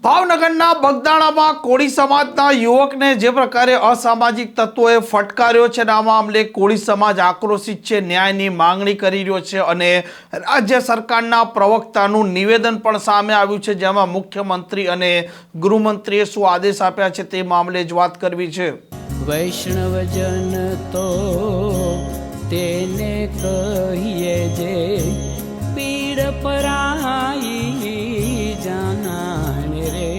ભાવનગરના બગદાણામાં કોળી સમાજના યુવકને જે પ્રકારે અસામાજિક તત્વોએ ફટકાર્યો છે, આ મામલે કોળી સમાજ આક્રોશિત છે, ન્યાયની માંગણી કરી રહ્યો છે અને રાજ્ય સરકારના પ્રવક્તાનું નિવેદન પણ સામે આવ્યું છે, જેમાં મુખ્યમંત્રી અને ગૃહમંત્રીએ શું આદેશ આપ્યા છે તે મામલે જ વાત કરવી છે। વૈષ્ણવજન તો તેને કહીએ જે પીડ પરાઈ જાનાને રે।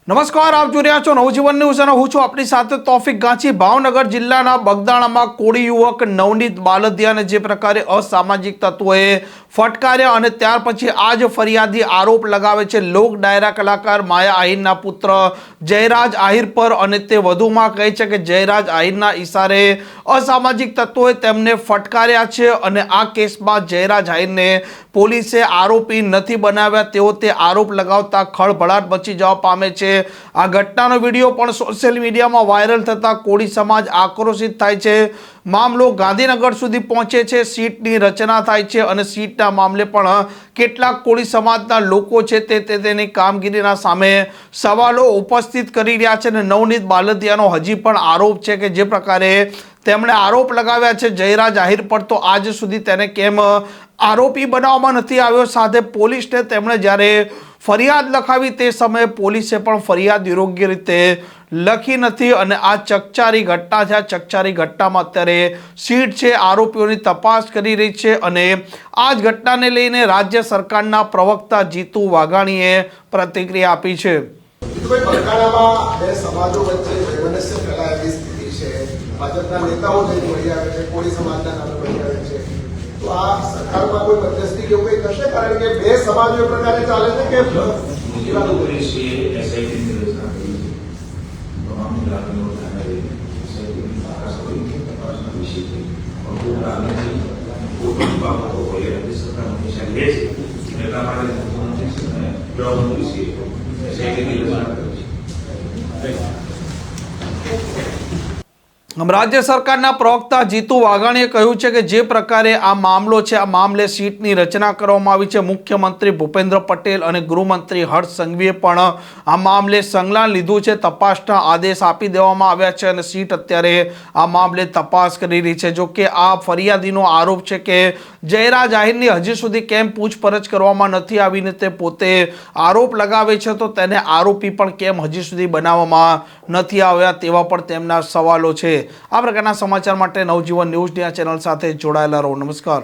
નમસ્કાર, આપ જોઈ રહ્યા છો નવજીવન ન્યૂઝ અને હું છું આપની સાથે તોફિક ગાંચી। ભાવનગર જિલ્લાના બગદાણામાં કોળી યુવક નવનીત બાલદિયાને જે પ્રકારે અસામાજિક તત્વોએ ફટકાર્યા અને ત્યાર પછી આ જ ફરિયાદી આરોપ લગાવે છે લોક ડાયરા કલાકાર માયા આહિરના પુત્ર જયરાજ આહિર પર અને તે વધુમાં કહે છે કે જયરાજ આહિરના ઈશારે અસામાજિક તત્વોએ તેમને ફટકાર્યા છે અને આ કેસમાં જયરાજ આહિરને પોલીસે આરોપી નથી બનાવ્યા તેવો તે આરોપ લગાવતા ખળભળાટ મચી જવા પામે છે। આ ઘટનાનો વિડીયો પણ સોશિયલ મીડિયામાં વાયરલ થતા કોળી સમાજ આક્રોશિત થાય છે। મામલો ગાંધીનગર સુધી પહોંચે છે, સીટની રચના થાય છે અને સીટના મામલે પણ કેટલાક કોળી સમાજના લોકો છે તેની કામગીરીના સામે સવાલો ઉપસ્થિત કરી રહ્યા છે અને નવનીત બાલદિયાનો હજી પણ આરોપ છે કે જે પ્રકારે તેમણે આરોપ લગાવ્યા છે જયરાજ આહિર પર, તો આજ સુધી તેને કેમ આરોપી બનાવવામાં નથી આવ્યો। સાથે પોલીસને તેમણે જ્યારે ફરિયાદ લખાવી તે સમયે પોલીસે પણ ફરિયાદ યોગ્ય રીતે લખી નથી અને આ ચકચારી ઘટના છે। આ ચકચારી ઘટનામાં અત્યારે સીટ છે આરોપીઓની તપાસ કરી રહી છે અને આ જ ઘટનાને લઈને રાજ્ય સરકારના પ્રવક્તા જીતુ વાઘાણીએ પ્રતિક્રિયા આપી છે। ભાજપના નેતાઓ જે મળી આવે છે, કોળી સમાજના નામે મળી આવે છે, તો આ સરકારમાં કોઈ મધ્યસ્થી કેવું કંઈ કરશે? કારણ કે બે સમાજો એ પ્રકારે ચાલે છે કે રાજ્ય સરકારના પ્રવક્તા જીતુ વાઘાણીએ કહ્યું છે કે જે પ્રકારે આ મામલો છે, આ મામલે સીટની રચના કરવામાં આવી છે। મુખ્યમંત્રી ભૂપેન્દ્ર પટેલ અને ગૃહમંત્રી હર્ષ સંઘવીએ પણ આ મામલે સંજ્ઞાન લીધું છે, તપાસના આદેશ આપી દેવામાં આવ્યા છે અને સીટ અત્યારે આ મામલે તપાસ કરી રહી છે। જો કે આ ફરિયાદીનો આરોપ છે કે જયરાજ આહિરની હજી સુધી કેમ પૂછપરછ કરવામાં નથી આવીને તે પોતે આરોપ લગાવે છે, તો તેને આરોપી પણ કેમ હજી સુધી બનાવવામાં નથી આવ્યા તેવા પણ તેમના સવાલો છે। આ પ્રકારના સમાચાર માટે નવજીવન ન્યૂઝની આ ચેનલ સાથે જોડાયેલા રહો। નમસ્કાર।